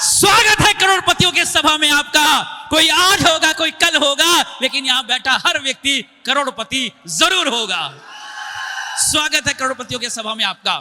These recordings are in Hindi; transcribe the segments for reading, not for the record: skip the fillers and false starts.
स्वागत है करोड़पतियों के सभा में आपका। कोई आज होगा, कोई कल होगा, लेकिन यहां बैठा हर व्यक्ति करोड़पति जरूर होगा। स्वागत है करोड़पतियों के सभा में आपका।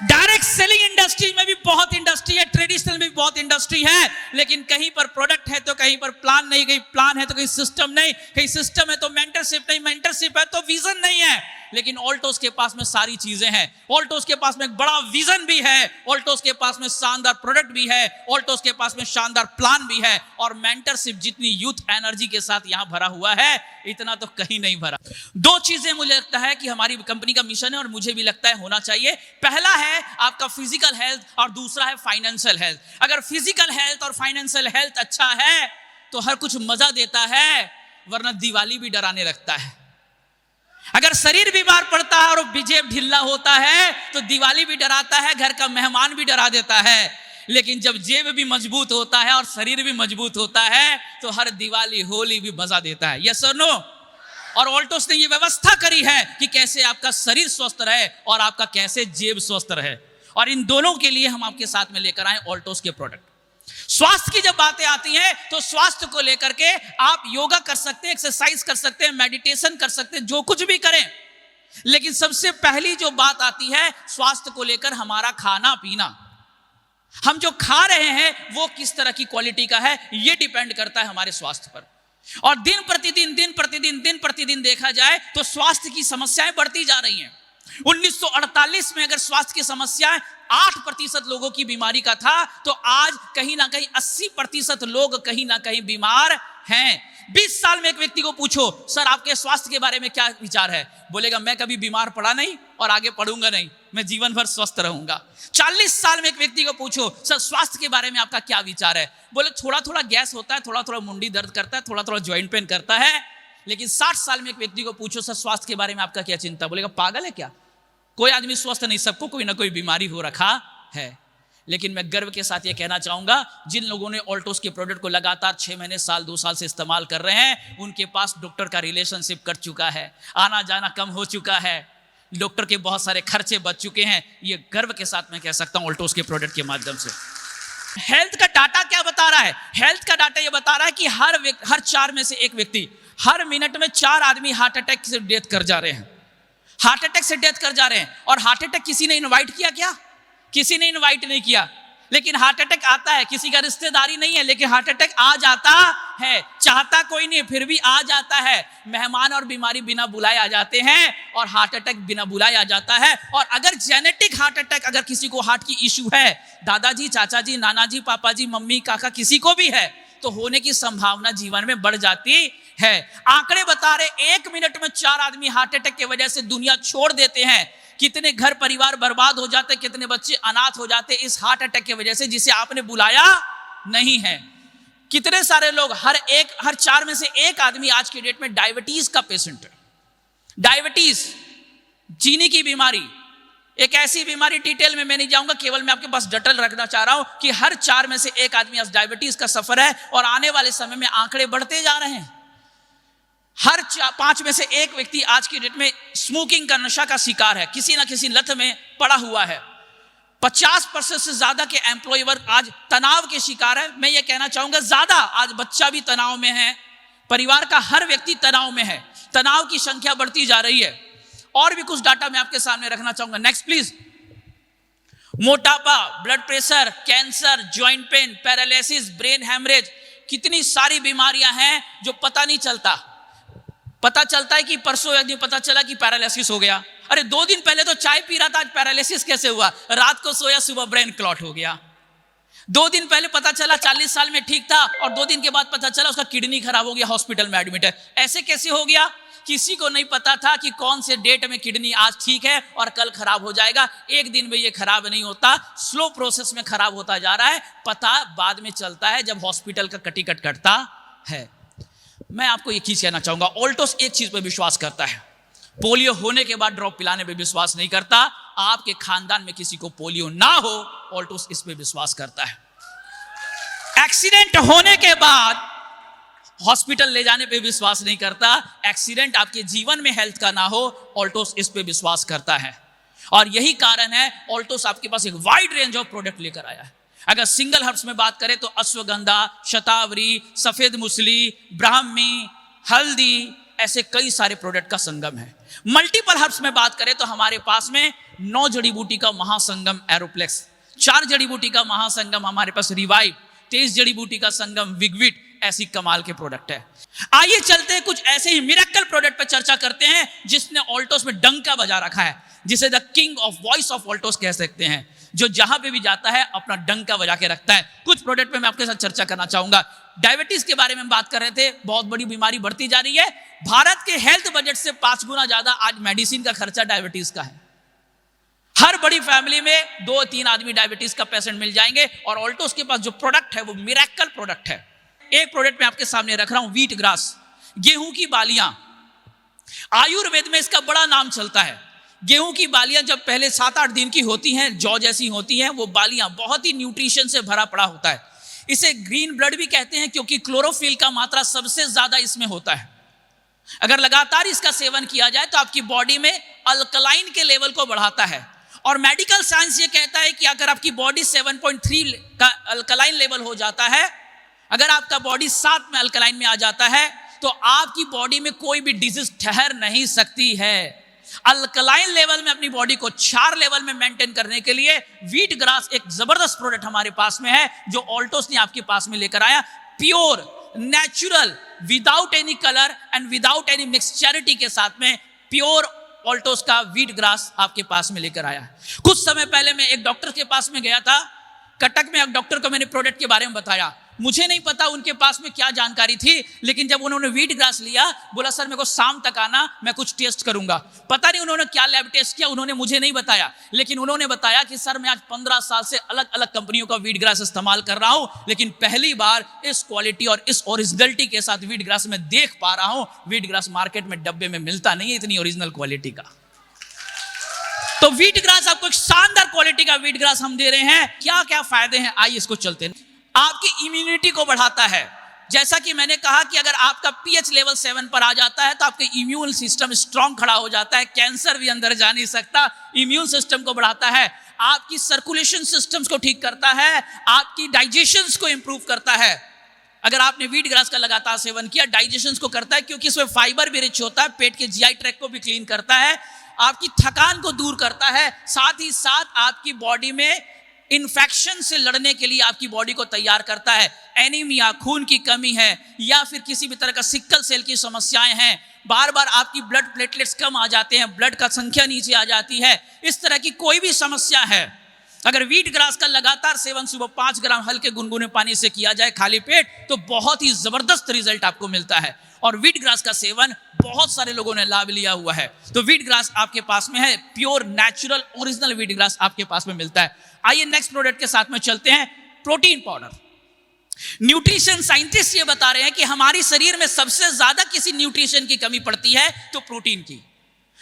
डायरेक्ट सेलिंग इंडस्ट्री में भी बहुत इंडस्ट्री है, ट्रेडिशनल में भी बहुत इंडस्ट्री है, लेकिन कहीं पर प्रोडक्ट है तो कहीं पर प्लान नहीं, कहीं प्लान है तो कहीं सिस्टम नहीं, कहीं सिस्टम है तो मेंटरशिप नहीं, मेंटरशिप है तो विजन नहीं है। लेकिन ऑल्टोस के पास में सारी चीजें हैं। ऑल्टोस के पास में एक बड़ा विजन भी है, ऑल्टोस के पास में शानदार प्रोडक्ट भी है, ऑल्टोस के पास में शानदार प्लान भी है, और मेंटरशिप जितनी यूथ एनर्जी के साथ यहां भरा हुआ है, इतना तो कहीं नहीं भरा। दो चीजें मुझे लगता है कि हमारी कंपनी का मिशन है और मुझे भी लगता है होना चाहिए। पहला है आपका फिजिकल हेल्थ और दूसरा है फाइनेंशियल हेल्थ। अगर फिजिकल हेल्थ और फाइनेंशियल हेल्थ अच्छा है तो हर कुछ मजा देता है, वरना दिवाली भी डराने लगता है। अगर शरीर बीमार पड़ता है और जेब ढिल्ला होता है तो दिवाली भी डराता है, घर का मेहमान भी डरा देता है। लेकिन जब जेब भी मजबूत होता है और शरीर भी मजबूत होता है तो हर दिवाली होली भी मजा देता है। यस और नो? और ऑल्टोस ने ये व्यवस्था करी है कि कैसे आपका शरीर स्वस्थ रहे और आपका कैसे जेब स्वस्थ रहे, और इन दोनों के लिए हम आपके साथ में लेकर आए ऑल्टोस के प्रोडक्ट। स्वास्थ्य की जब बातें आती हैं तो स्वास्थ्य को लेकर के आप योगा कर सकते हैं, एक्सरसाइज कर सकते हैं, मेडिटेशन कर सकते हैं, जो कुछ भी करें, लेकिन सबसे पहली जो बात आती है स्वास्थ्य को लेकर हमारा खाना पीना। हम जो खा रहे हैं वो किस तरह की क्वालिटी का है, ये डिपेंड करता है हमारे स्वास्थ्य पर। और दिन प्रतिदिन देखा जाए तो स्वास्थ्य की समस्याएं बढ़ती जा रही हैं। 1948 में अगर स्वास्थ्य की समस्याएं 8% लोगों की बीमारी का था, तो आज कहीं ना कहीं 80% लोग कहीं ना कहीं बीमार हैं। 20 साल में एक व्यक्ति को पूछो, सर आपके स्वास्थ्य के बारे में क्या विचार है, बोलेगा मैं कभी बीमार पड़ा नहीं और आगे पड़ूंगा नहीं, मैं जीवन भर स्वस्थ रहूंगा। 40 साल में एक व्यक्ति को पूछो, सर स्वास्थ्य के बारे में आपका क्या विचार है, बोले थोड़ा थोड़ा गैस होता है, थोड़ा थोड़ा मुंडी दर्द करता है, थोड़ा थोड़ा ज्वाइंट पेन करता है। लेकिन 60 साल में एक व्यक्ति को पूछो, सर स्वास्थ्य के बारे में आपका क्या चिंता, बोलेगा पागल है क्या, कोई आदमी स्वस्थ नहीं, सबको कोई ना कोई बीमारी हो रखा है। लेकिन मैं गर्व के साथ ये कहना चाहूंगा, जिन लोगों ने ऑल्टोस के प्रोडक्ट को लगातार 6 महीने, साल, 2 साल से इस्तेमाल कर रहे हैं, उनके पास डॉक्टर का रिलेशनशिप कर चुका है, आना जाना कम हो चुका है, डॉक्टर के बहुत सारे खर्चे बच चुके हैं। ये गर्व के साथ मैं कह सकता हूं ऑल्टोस के प्रोडक्ट के माध्यम से। हेल्थ का डाटा क्या बता रहा है? हेल्थ का डाटा ये बता रहा है कि हर 4 में से एक व्यक्ति, हर मिनट में 4 आदमी हार्ट अटैक से डेथ कर जा रहे हैं, हार्ट अटैक से डेथ कर जा रहे हैं। और हार्ट अटैक किसी ने इनवाइट किया क्या? किसी ने इनवाइट नहीं किया, लेकिन हार्ट अटैक आता है। किसी का रिश्तेदारी नहीं है, लेकिन हार्ट अटैक आ जाता है। चाहता कोई नहीं, फिर भी आ जाता है। मेहमान और बीमारी बिना बुलाए आ जाते हैं, और हार्ट अटैक बिना बुलाए आ जाता है। और अगर जेनेटिक हार्ट अटैक, अगर किसी को हार्ट की इश्यू है, दादाजी, चाचा जी, नाना जी, पापा जी, मम्मी, काका, किसी को भी है, तो होने की संभावना जीवन में बढ़ जाती है। आंकड़े बता रहे 1 मिनट में 4 आदमी हार्ट अटैक की वजह से दुनिया छोड़ देते हैं। कितने घर परिवार बर्बाद हो जाते, कितने बच्चे अनाथ हो जाते इस हार्ट अटैक की वजह से, जिसे आपने बुलाया नहीं है। कितने सारे लोग, हर 4 में से एक आदमी आज की डेट में डायबिटीज का पेशेंट है। डायबिटीज, चीनी की बीमारी, एक ऐसी बीमारी, डिटेल में मैं नहीं जाऊंगा, केवल मैं आपके पास डटल रखना चाह रहा हूं कि हर 4 में से एक आदमी आज डायबिटीज का सफर है, और आने वाले समय में आंकड़े बढ़ते जा रहे हैं। हर 5 में से एक व्यक्ति आज की डेट में स्मोकिंग का नशा का शिकार है, किसी ना किसी लत में पड़ा हुआ है। 50% से ज्यादा के एम्प्लॉय वर्ग आज तनाव के शिकार है। मैं ये कहना चाहूंगा, ज्यादा आज बच्चा भी तनाव में है, परिवार का हर व्यक्ति तनाव में है, तनाव की संख्या बढ़ती जा रही है। और भी कुछ डाटा मैं आपके सामने रखना चाहूंगा, नेक्स्ट प्लीज। मोटापा, blood pressure, cancer, joint pain, paralysis, brain haemorrhage, कितनी सारी बीमारियां हैं जो पता नहीं चलता। पता चलता है कि परसों एक दिन पता चला कि पैरालिसिस हो गया। अरे 2 दिन पहले तो चाय पी रहा था, आज पैरालिसिस कैसे हुआ? रात को सोया, सुबह ब्रेन क्लॉट हो गया। 2 दिन पहले पता चला 40 साल में ठीक था, और 2 दिन के बाद पता चला उसका किडनी खराब हो गया, हॉस्पिटल में एडमिट है। ऐसे कैसे हो गया? किसी को नहीं पता था कि कौन से डेट में किडनी आज ठीक है और कल खराब हो जाएगा। एक दिन में ये खराब नहीं होता, स्लो प्रोसेस में खराब होता जा रहा है। पता बाद में चलता है जब हॉस्पिटल का कटी-कट कटता है। मैं आपको एक चीज कहना चाहूंगा, ऑल्टोस एक चीज पर विश्वास करता है, पोलियो होने के बाद ड्रॉप पिलाने पे विश्वास नहीं करता। आपके खानदान में किसी को पोलियो ना हो, ऑल्टोस इस पे विश्वास करता है। एक्सीडेंट होने के बाद हॉस्पिटल ले जाने पे विश्वास नहीं करता। एक्सीडेंट आपके जीवन में हेल्थ का ना हो, ऑल्टोस इस पे विश्वास करता है। और यही कारण है ऑल्टोस आपके पास एक वाइड रेंज ऑफ प्रोडक्ट लेकर आया है। अगर सिंगल हर्ब्स में बात करें तो अश्वगंधा, शतावरी, सफेद मुसली, ब्राह्मी, हल्दी, ऐसे कई सारे प्रोडक्ट का संगम है। मल्टीपल हर्ब्स में बात करें तो हमारे पास में 9 जड़ी बूटी का महासंगम एरोप्लेक्स, 4 जड़ी बूटी का महासंगम हमारे पास रिवाइव, 23 जड़ी बूटी का संगम विगविट, ऐसी कमाल के प्रोडक्ट है। आइए चलते हैं कुछ ऐसे ही मिरेकल प्रोडक्ट पर चर्चा करते हैं जिसने ऑल्टोस में डंका बजा रखा है, जिसे the king of voice of Altos कह सकते हैं, जो जहां पे भी जाता है अपना डंका बजा के रखता है। कुछ प्रोडक्ट पे मैं आपके साथ चर्चा करना चाहूंगा। डायबिटीज के बारे में बात कर रहे थे, बहुत बड़ी बीमारी बढ़ती जा रही है। भारत के हेल्थ बजट से 5 गुना ज्यादा आज मेडिसिन का खर्चा डायबिटीज का है। हर बड़ी फैमिली में 2-3 आदमी डायबिटीज का पेशेंट मिल जाएंगे, और ऑल्टोस के पास जो प्रोडक्ट है वो मिरेकल प्रोडक्ट है। एक प्रोडक्ट मैं आपके सामने रख रहा हूं, व्हीट ग्रास, गेहूं की बालियां। आयुर्वेद में इसका बड़ा नाम चलता है। गेहूं की बालियां जब पहले 7-8 दिन की होती हैं, जौ जैसी होती हैं, वो बालियां बहुत ही न्यूट्रिशन से भरा पड़ा होता है। इसे ग्रीन ब्लड भी कहते हैं क्योंकि क्लोरोफिल का मात्रा सबसे ज्यादा इसमें होता है। अगर लगातार इसका सेवन किया जाए तो आपकी बॉडी में अल्कलाइन के लेवल को बढ़ाता है, और मेडिकल साइंस ये कहता है कि अगर आपकी बॉडी 7.3 का अल्कलाइन लेवल हो जाता है, अगर आपका बॉडी 7 में अल्कलाइन में आ जाता है, तो आपकी बॉडी में कोई भी डिजीज ठहर नहीं सकती है। अल्कलाइन लेवल में अपनी बॉडी को 4 लेवल में मेंटेन करने के लिए व्हीट ग्रास एक जबरदस्त प्रोडक्ट हमारे पास में है, जो ऑल्टोस ने आपके पास में लेकर आया। Pure, natural, without any colour and without any mixturity के साथ में प्योर ऑल्टोस का व्हीट ग्रास आपके पास में लेकर आया। कुछ समय पहले मैं एक डॉक्टर के पास में गया था, कटक में। एक डॉक्टर को मैंने प्रोडक्ट के बारे में बताया। मुझे नहीं पता उनके पास में क्या जानकारी थी, लेकिन जब उन्होंने व्हीट ग्रास लिया, बोला सर मेरे को शाम तक आना, मैं कुछ टेस्ट करूंगा। पता नहीं उन्होंने क्या लैब टेस्ट किया, उन्होंने मुझे नहीं बताया, लेकिन उन्होंने बताया कि सर मैं आज 15 साल से अलग अलग कंपनियों का व्हीट ग्रास इस्तेमाल कर रहा हूं, लेकिन पहली बार इस क्वालिटी और इस ओरिजिनलिटी के साथ व्हीट ग्रास में देख पा रहा हूं। व्हीट ग्रास मार्केट में डब्बे में मिलता नहीं है इतनी ओरिजिनल क्वालिटी का। तो व्हीट ग्रास आपको एक शानदार क्वालिटी का व्हीट ग्रास हम दे रहे हैं। क्या क्या फायदे हैं, आइए इसको चलते हैं। आपकी इम्यूनिटी को बढ़ाता है। जैसा कि मैंने कहा कि अगर आपका पीएच लेवल 7 पर आ जाता है तो आपके इम्यून सिस्टम स्ट्रांग खड़ा हो जाता है, कैंसर भी अंदर जा नहीं सकता। इम्यून सिस्टम को बढ़ाता है, आपकी सर्कुलेशन सिस्टम्स को ठीक करता है, आपकी डाइजेशंस को इंप्रूव करता है। अगर आपने व्हीट ग्रास का लगातार सेवन किया, डाइजेशंस को करता है क्योंकि इसमें फाइबर भी रिच होता है, पेट के जीआई ट्रैक्ट को भी क्लीन करता है, आपकी थकान को दूर करता है, साथ ही साथ आपकी बॉडी में इन्फेक्शन से लड़ने के लिए आपकी बॉडी को तैयार करता है। एनीमिया, खून की कमी है, या फिर किसी भी तरह का सिक्कल सेल की समस्याएं हैं, बार बार आपकी ब्लड प्लेटलेट्स कम आ जाते हैं, ब्लड का संख्या नीचे आ जाती है, इस तरह की कोई भी समस्या है, अगर व्हीट ग्रास का लगातार सेवन सुबह 5 ग्राम हल्के गुनगुने पानी से किया जाए खाली पेट, तो बहुत ही जबरदस्त रिजल्ट आपको मिलता है। और व्हीट ग्रास का सेवन बहुत सारे लोगों ने लाभ लिया हुआ है। तो व्हीट ग्रास आपके पास में है, pure natural original wheat grass आपके पास में मिलता है। आइए नेक्स्ट प्रोडक्ट के साथ में चलते हैं, प्रोटीन पाउडर। न्यूट्रिशन साइंटिस्ट ये बता रहे हैं कि हमारे शरीर में सबसे ज्यादा किसी न्यूट्रिशन की कमी पड़ती है तो प्रोटीन की।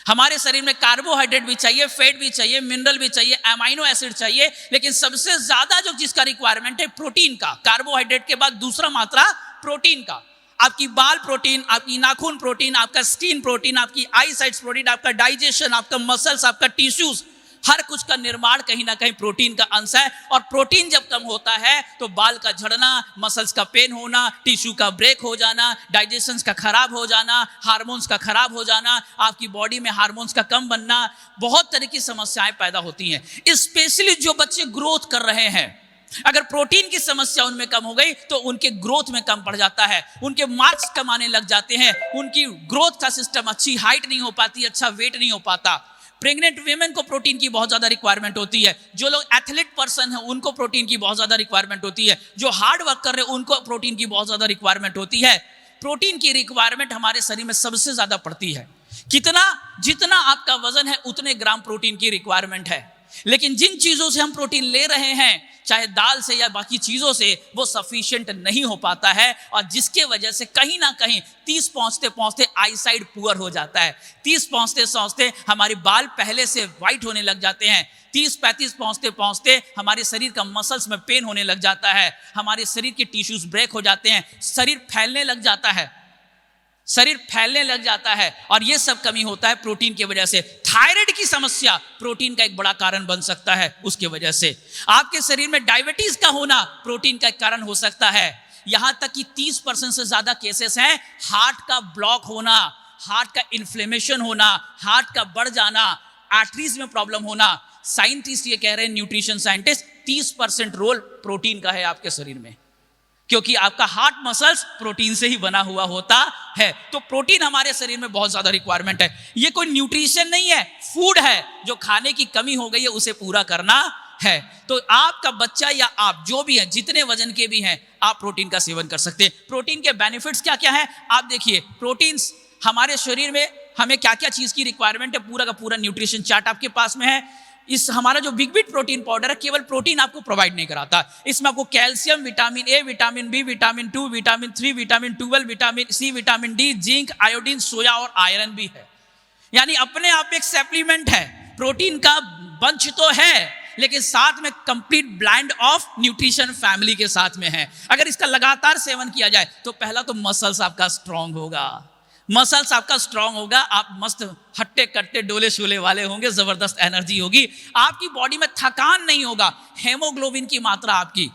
हमारे शरीर में कार्बोहाइड्रेट भी चाहिए, फैट भी चाहिए, मिनरल भी चाहिए, अमाइनो एसिड चाहिए, लेकिन सबसे ज्यादा जो जिसका रिक्वायरमेंट है प्रोटीन का। कार्बोहाइड्रेट के बाद दूसरा मात्रा प्रोटीन का। आपकी बाल प्रोटीन, आपकी नाखून प्रोटीन, आपका स्किन प्रोटीन, आपकी आई साइट्स प्रोटीन, आपका डाइजेशन, आपका मसल्स, आपका टिश्यूज, हर कुछ का निर्माण कहीं ना कहीं प्रोटीन का अंश है। और प्रोटीन जब कम होता है तो बाल का झड़ना, मसल्स का पेन होना, टिश्यू का ब्रेक हो जाना, डाइजेशन का खराब हो जाना, हार्मोन्स का खराब हो जाना, आपकी बॉडी में हार्मोन्स का कम बनना, बहुत तरह की समस्याएं पैदा होती हैं। स्पेशली जो बच्चे ग्रोथ कर रहे हैं, अगर प्रोटीन की समस्या उनमें कम हो गई तो उनके ग्रोथ में कम पड़ जाता है, उनके मार्क्स कम आने लग जाते हैं, उनकी ग्रोथ का सिस्टम, अच्छी हाइट नहीं हो पाती, अच्छा वेट नहीं हो पाता। प्रेग्नेंट वीमेन को प्रोटीन की बहुत ज्यादा रिक्वायरमेंट होती है, जो लोग एथलीट पर्सन है उनको प्रोटीन की बहुत ज्यादा रिक्वायरमेंट होती है, जो हार्ड वर्क कर रहे हैं उनको प्रोटीन की बहुत ज्यादा रिक्वायरमेंट होती है। प्रोटीन की रिक्वायरमेंट हमारे शरीर में सबसे ज्यादा पड़ती है। कितना? जितना आपका वजन है उतने ग्राम प्रोटीन की रिक्वायरमेंट है। लेकिन जिन चीजों से हम प्रोटीन ले रहे हैं, चाहे दाल से या बाकी चीजों से, वो सफिशिएंट नहीं हो पाता है, और जिसके वजह से कहीं ना कहीं 30 पहुंचते पहुंचते आई साइड पुअर हो जाता है। 30 पहुंचते पहुंचते हमारे बाल पहले से व्हाइट होने लग जाते हैं। 30-35 पहुंचते पहुंचते हमारे शरीर का मसल्स में पेन होने लग जाता है, हमारे शरीर के टिश्यूज ब्रेक हो जाते हैं, शरीर फैलने लग जाता है, शरीर फैलने लग जाता है। और ये सब कमी होता है प्रोटीन की वजह से। थायराइड की समस्या प्रोटीन का एक बड़ा कारण बन सकता है। उसके वजह से आपके शरीर में डायबिटीज का होना प्रोटीन का एक कारण हो सकता है। यहां तक कि 30% से ज्यादा केसेस हैं हार्ट का ब्लॉक होना, हार्ट का इन्फ्लेमेशन होना, हार्ट का बढ़ जाना, आर्टरीज में प्रॉब्लम होना। साइंटिस्ट ये कह रहे हैं, न्यूट्रिशन साइंटिस्ट, 30% रोल प्रोटीन का है आपके शरीर में, क्योंकि आपका हार्ट मसल्स प्रोटीन से ही बना हुआ होता है। तो प्रोटीन हमारे शरीर में बहुत ज्यादा रिक्वायरमेंट है। ये कोई न्यूट्रिशन नहीं है, फूड है जो खाने की कमी हो गई है उसे पूरा करना है। तो आपका बच्चा या आप जो भी हैं, जितने वजन के भी हैं, आप प्रोटीन का सेवन कर सकते हैं। प्रोटीन के बेनिफिट्स क्या क्या हैं आप देखिए। प्रोटीन हमारे शरीर में हमें क्या क्या चीज की रिक्वायरमेंट है, पूरा का पूरा न्यूट्रिशन चार्ट आपके पास में है। इस हमारा जो बिग बिट प्रोटीन पाउडर है केवल प्रोटीन आपको प्रोवाइड नहीं कराता, इसमें आपको calcium, vitamin A, vitamin B, vitamin 2, vitamin 3, vitamin 12, vitamin C, vitamin D, zinc, iodine, soya और आयरन भी है। यानी अपने आप एक सप्लीमेंट है, प्रोटीन का बंच तो है लेकिन साथ में complete blend of nutrition family के साथ में है। अगर इसका लगातार सेवन किया जाए तो पहला तो मसल्स आपका स्ट्रांग होगा, मसल्स आपका स्ट्रांग होगा, आप मस्त हट्टे कट्टे डोले शोले वाले होंगे, जबरदस्त एनर्जी होगी, आपकी बॉडी में थकान नहीं होगा, हेमोग्लोबिन की मात्रा आपकी,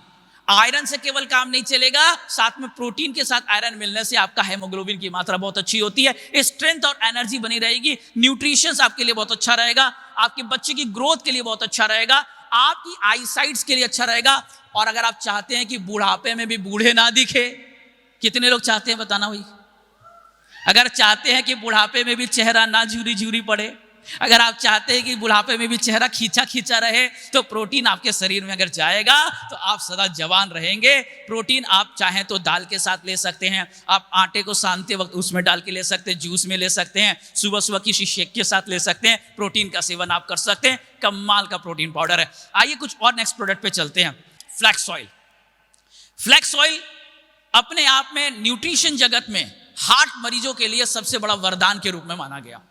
आयरन से केवल काम नहीं चलेगा, साथ में प्रोटीन के साथ आयरन मिलने से आपका हेमोग्लोबिन की मात्रा बहुत अच्छी होती है, स्ट्रेंथ और एनर्जी बनी रहेगी, न्यूट्रिशन आपके लिए बहुत अच्छा रहेगा, आपके बच्चे की ग्रोथ के लिए बहुत अच्छा रहेगा, आपकी आईसाइट्स के लिए अच्छा रहेगा। और अगर आप चाहते हैं कि बुढ़ापे में भी बूढ़े ना दिखे, कितने लोग चाहते हैं बताना भाई? अगर चाहते हैं कि बुढ़ापे में भी चेहरा ना झुरी झुरी पड़े, अगर आप चाहते हैं कि बुढ़ापे में भी चेहरा खींचा खींचा रहे, तो प्रोटीन आपके शरीर में अगर जाएगा तो आप सदा जवान रहेंगे। प्रोटीन आप चाहें तो दाल के साथ ले सकते हैं, आप आटे को सानते वक्त उसमें डाल के ले सकते हैं, जूस में ले सकते हैं, सुबह सुबह किसी शेक के साथ ले सकते हैं, प्रोटीन का सेवन आप कर सकते हैं। कमाल का प्रोटीन पाउडर है। आइए कुछ और नेक्स्ट प्रोडक्ट पे चलते हैं। Flax oil. फ्लैक्स ऑयल अपने आप में न्यूट्रिशन जगत में हार्ट मरीजों के लिए सबसे बड़ा वरदान के रूप में माना गया,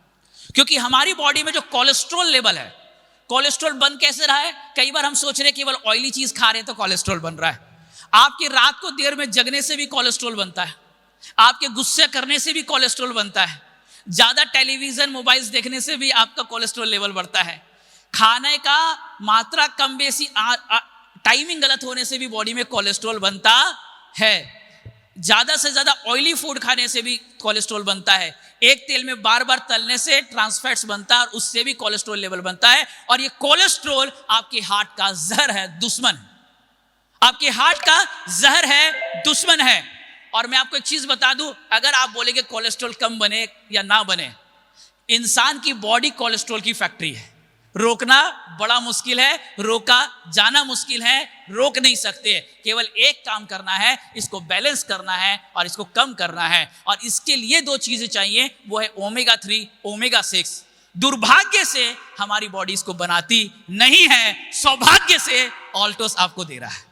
क्योंकि हमारी बॉडी में जो कोलेस्ट्रॉल लेवल है, कोलेस्ट्रॉल बन कैसे रहा है? कई बार हम सोच रहे हैं केवल ऑयली चीज खा रहे हैं तो कोलेस्ट्रॉल बन रहा है। आपकी रात को देर में जगने से भी कोलेस्ट्रॉल बनता है, आपके गुस्से करने से भी कोलेस्ट्रॉल बनता है, ज्यादा टेलीविजन मोबाइल्स देखने से भी आपका कोलेस्ट्रॉल लेवल बढ़ता है, खाने का मात्रा कम बेसी टाइमिंग गलत होने से भी बॉडी में कोलेस्ट्रॉल बनता है, ज्यादा से ज्यादा ऑयली फूड खाने से भी कोलेस्ट्रॉल बनता है, एक तेल में बार बार तलने से ट्रांस फैट्स बनता है और उससे भी कोलेस्ट्रॉल लेवल बनता है। और ये कोलेस्ट्रॉल आपके हार्ट का जहर है, दुश्मन, आपके हार्ट का जहर है, दुश्मन है। और मैं आपको एक चीज बता दूं, अगर आप बोलेंगे कोलेस्ट्रॉल कम बने या ना बने, इंसान की बॉडी कोलेस्ट्रॉल की फैक्ट्री है, रोकना बड़ा मुश्किल है, रोका जाना मुश्किल है, रोक नहीं सकते। केवल एक काम करना है, इसको बैलेंस करना है और इसको कम करना है। और इसके लिए दो चीजें चाहिए, वो है ओमेगा 3, ओमेगा 6। दुर्भाग्य से हमारी बॉडी इसको बनाती नहीं है, सौभाग्य से ऑल्टोस आपको दे रहा है।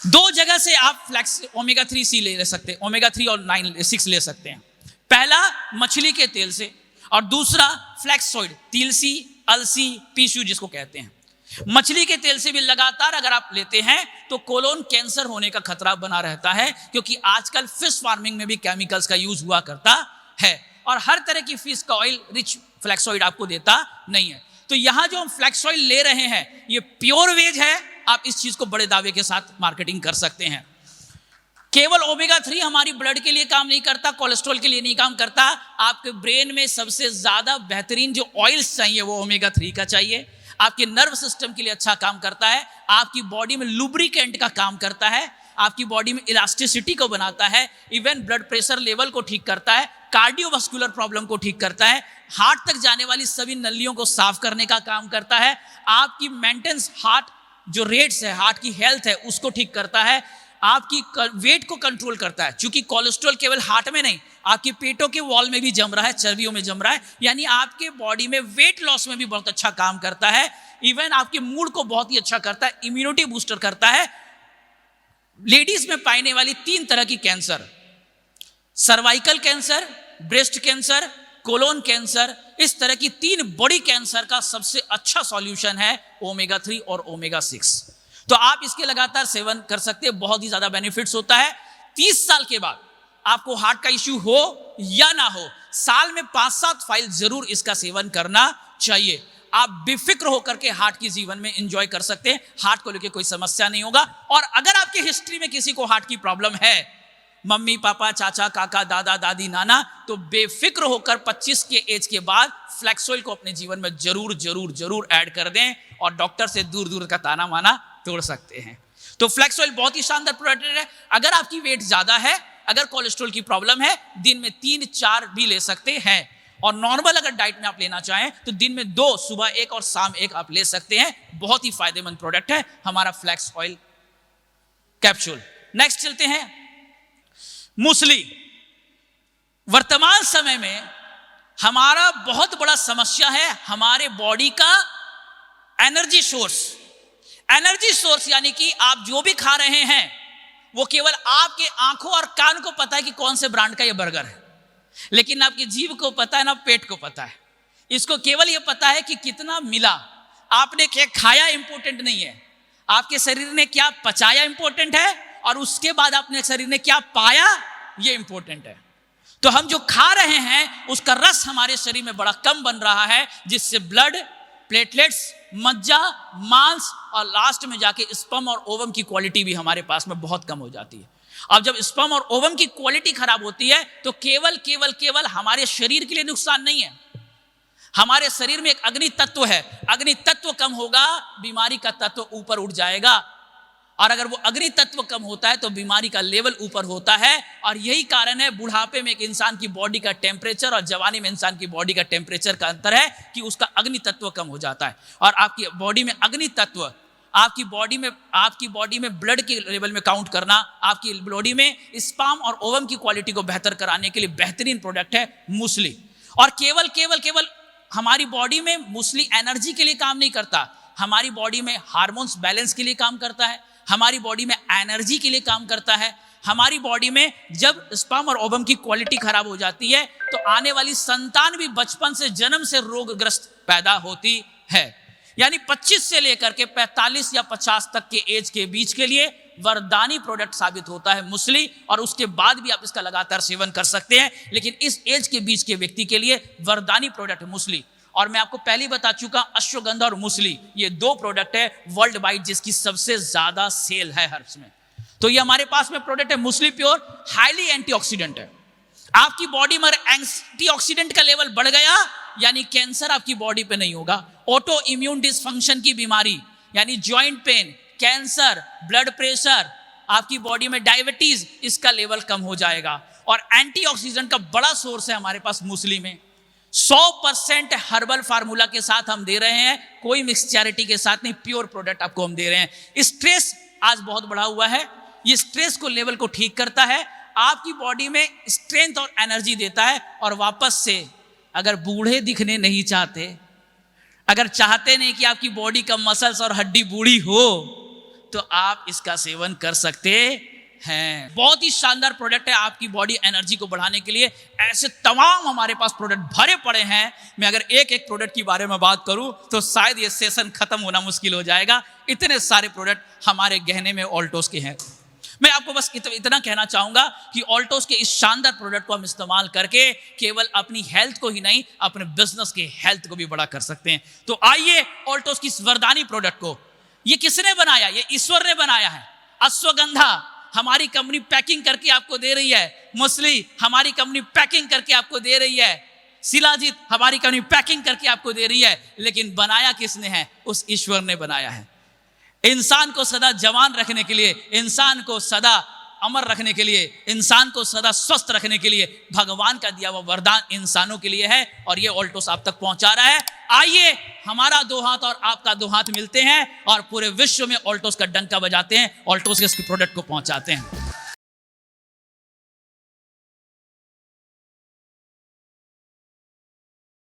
दो जगह से आप फ्लैक्स ओमेगा 3C ले सकते हैं, ओमेगा 3 और 6 ले सकते हैं। पहला मछली के तेल से और दूसरा फ्लैक्स ऑयल, तिलसी, अलसी, पीसू जिसको कहते हैं। मछली के तेल से भी लगातार अगर आप लेते हैं तो कोलोन कैंसर होने का खतरा बना रहता है, क्योंकि आजकल फिश फार्मिंग में भी केमिकल्स का यूज हुआ करता है और हर तरह की फिश का ऑयल रिच फ्लैक्स ऑयल आपको देता नहीं है। तो यहां जो हम फ्लैक्स ऑयल ले रहे हैं ये प्योर वेज है, आप इस चीज को बड़े दावे के साथ मार्केटिंग कर सकते हैं। केवल ओमेगा 3 हमारी ब्लड के लिए काम नहीं करता, कोलेस्ट्रॉल के लिए नहीं काम करता, आपके ब्रेन में सबसे ज्यादा बेहतरीन जो ऑयल्स चाहिए वो ओमेगा 3 का चाहिए, आपके नर्व सिस्टम के लिए अच्छा काम करता है, आपकी बॉडी में लुब्रिकेंट का काम करता है, आपकी बॉडी में इलास्टिसिटी को बनाता है, इवन ब्लड प्रेशर लेवल को ठीक करता है, कार्डियोवास्कुलर प्रॉब्लम को ठीक करता है, हार्ट तक जाने वाली सभी नलियों को साफ करने का काम करता है, आपकी मेंटेनेंस हार्ट जो रेट्स है, हार्ट की हेल्थ है उसको ठीक करता है, आपकी वेट को कंट्रोल करता है, क्योंकि कोलेस्ट्रॉल केवल हार्ट में नहीं आपके पेटों के वॉल में भी जम रहा है, चर्बियों में जम रहा है, यानी आपके बॉडी में वेट लॉस में भी बहुत अच्छा काम करता है, इवन आपके मूड को बहुत ही अच्छा करता है, इम्यूनिटी बूस्टर करता है। लेडीज में पाने वाली 3 तरह की cancer, cervical cancer, breast cancer, colon cancer, इस तरह की 3 बड़ी कैंसर का सबसे अच्छा सॉल्यूशन है ओमेगा 3 और ओमेगा 6। तो आप इसके लगातार सेवन कर सकते हैं, बहुत ही ज्यादा बेनिफिट्स होता है। 30 साल के बाद आपको हार्ट का इश्यू हो या ना हो, साल में 5-7 फाइल जरूर इसका सेवन करना चाहिए। आप बेफिक्र होकर के हार्ट की जीवन में एंजॉय कर सकते हैं, हार्ट को लेकर कोई समस्या नहीं होगा। और अगर आपकी हिस्ट्री में किसी को हार्ट की प्रॉब्लम है, मम्मी पापा चाचा काका दादा दादी नाना, तो बेफिक्र होकर 25 के एज के बाद फ्लैक्सोइल को अपने जीवन में जरूर जरूर जरूर ऐड कर दें और डॉक्टर से दूर दूर का ताना माना तोड़ सकते हैं। तो फ्लैक्सोइल बहुत ही शानदार प्रोडक्ट है। अगर आपकी वेट ज्यादा है, अगर कोलेस्ट्रॉल की प्रॉब्लम है, दिन में 3-4 भी ले सकते हैं। और नॉर्मल अगर डाइट में आप लेना चाहें तो दिन में 2, सुबह 1 और शाम 1 आप ले सकते हैं। बहुत ही फायदेमंद प्रोडक्ट है हमारा फ्लैक्स ऑयल कैप्सूल। नेक्स्ट चलते हैं, मूसली। वर्तमान समय में हमारा बहुत बड़ा समस्या है हमारे बॉडी का एनर्जी सोर्स। एनर्जी सोर्स यानी कि आप जो भी खा रहे हैं वो केवल आपके आंखों और कान को पता है कि कौन से ब्रांड का ये बर्गर है, लेकिन आपकी जीभ को पता है ना पेट को पता है। इसको केवल ये पता है कि कितना मिला। आपने क्या खाया इंपॉर्टेंट नहीं है, आपके शरीर ने क्या पचाया इंपॉर्टेंट है, और उसके बाद अपने शरीर ने क्या पाया ये इंपॉर्टेंट है। तो हम जो खा रहे हैं उसका रस हमारे शरीर में बड़ा कम बन रहा है, जिससे ब्लड, प्लेटलेट्स, मज्जा, मांस और लास्ट में जाके स्पर्म और ओवम की क्वालिटी भी हमारे पास में बहुत कम हो जाती है। अब जब स्पर्म और ओवम की क्वालिटी खराब होती है तो केवल हमारे शरीर के लिए नुकसान नहीं है। हमारे शरीर में एक अग्नि तत्व है, अग्नि तत्व कम होगा बीमारी का तत्व ऊपर उठ जाएगा, और अगर वो अग्नि तत्व कम होता है तो बीमारी का लेवल ऊपर होता है। और यही कारण है बुढ़ापे में एक इंसान की बॉडी का टेम्परेचर और जवानी में इंसान की बॉडी का टेम्परेचर का अंतर है कि उसका अग्नि तत्व कम हो जाता है। और आपकी बॉडी में अग्नि तत्व, आपकी बॉडी में ब्लड के लेवल में काउंट करना, आपकी बॉडी में स्पर्म और ओवम की क्वालिटी को बेहतर कराने के लिए बेहतरीन प्रोडक्ट है मूसली। और केवल हमारी बॉडी में मूसली एनर्जी के लिए काम नहीं करता, हमारी बॉडी में हार्मोन्स बैलेंस के लिए काम करता है, हमारी बॉडी में एनर्जी के लिए काम करता है। हमारी बॉडी में जब स्पर्म और ओवम की क्वालिटी खराब हो जाती है तो आने वाली संतान भी बचपन से, जन्म से रोगग्रस्त पैदा होती है। यानी 25 से लेकर के 45 या 50 तक के एज के बीच के लिए वरदानी प्रोडक्ट साबित होता है मूसली, और उसके बाद भी आप इसका लगातार सेवन कर सकते हैं, लेकिन इस एज के बीच के व्यक्ति के लिए वरदानी प्रोडक्ट है मूसली। और मैं आपको पहले ही बता चुका, अश्वगंधा और मूसली ये 2 प्रोडक्ट है वर्ल्ड वाइड जिसकी सबसे ज्यादा सेल है हर्ब्स में। तो ये हमारे पास में प्रोडक्ट है मूसली प्योर, हाईली एंटीऑक्सीडेंट है। आपकी बॉडी में एंटीऑक्सीडेंट का लेवल बढ़ गया यानी कैंसर आपकी बॉडी पे नहीं होगा। ऑटो इम्यून डिसफंक्शन की बीमारी यानी joint pain, cancer, blood pressure, आपकी बॉडी में डायबिटीज, इसका लेवल कम हो जाएगा। और एंटीऑक्सीडेंट का बड़ा सोर्स है हमारे पास मूसली में। 100% हर्बल फार्मूला के साथ हम दे रहे हैं, कोई मिक्स चैरिटी के साथ नहीं, प्योर प्रोडक्ट आपको हम दे रहे हैं। स्ट्रेस आज बहुत बढ़ा हुआ है, ये स्ट्रेस को लेवल को ठीक करता है, आपकी बॉडी में स्ट्रेंथ और एनर्जी देता है। और वापस से अगर बूढ़े दिखने नहीं चाहते, अगर चाहते नहीं कि आपकी बॉडी का मसल्स और हड्डी बूढ़ी हो, तो आप इसका सेवन कर सकते हैं। बहुत ही शानदार प्रोडक्ट है आपकी बॉडी एनर्जी को बढ़ाने के लिए। ऐसे तमाम हमारे पास प्रोडक्ट भरे पड़े हैं। मैं अगर एक एक प्रोडक्ट के बारे में बात करूं तो शायद ये सेशन खत्म होना मुश्किल हो जाएगा, इतने सारे प्रोडक्ट हमारे गहने में ऑल्टोस के हैं। मैं आपको बस इतना कहना चाहूंगा कि ऑल्टोस के इस शानदार प्रोडक्ट को हम इस्तेमाल करके केवल अपनी हेल्थ को ही नहीं, अपने बिजनेस के हेल्थ को भी बड़ा कर सकते हैं। तो आइए ऑल्टोस की इस वरदानी प्रोडक्ट को, ये किसने बनाया? ये ईश्वर ने बनाया है। अश्वगंधा हमारी कंपनी पैकिंग करके आपको दे रही है, मूसली हमारी कंपनी पैकिंग करके आपको दे रही है, शिलाजीत हमारी कंपनी पैकिंग करके आपको दे रही है, लेकिन बनाया किसने है? उस ईश्वर ने बनाया है। इंसान को सदा जवान रखने के लिए, इंसान को सदा अमर रखने के लिए, इंसान को सदा स्वस्थ रखने के लिए भगवान का दिया हुआ वरदान इंसानों के लिए है, और ये ऑल्टोस आप तक पहुंचा रहा है। आइए हमारा 2 हाथ और आपका 2 हाथ मिलते हैं और पूरे विश्व में ऑल्टोस का डंका बजाते हैं, ऑल्टोस के प्रोडक्ट को पहुंचाते हैं।